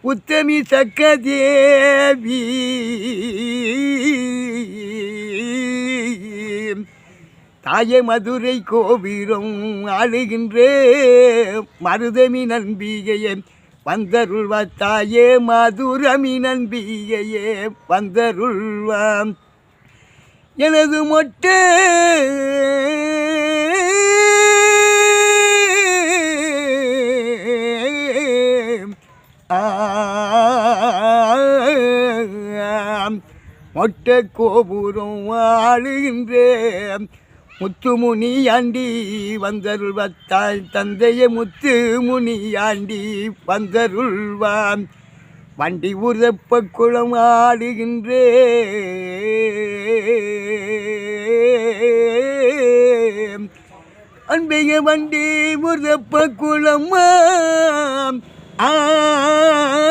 உத்தமி சக்கதேவி தாயே மதுரை கோபுரம் ஆளுகின்ற மருதமி நம்பிகையே வந்தருள்வா தாயே மதுரமி நம்பிகையே வந்தருள்வாம் எனது மொட்டை மொட்டை கோபுரம் ஆளுகின்ற முத்துமுனியாண்டி வந்தருள்வத்தாய் தந்தைய முத்துமுனியாண்டி வந்தருள்வான் வண்டி உரப்ப குளம் ஆடுகின்ற அன்பைய வண்டி உரப்ப குளம்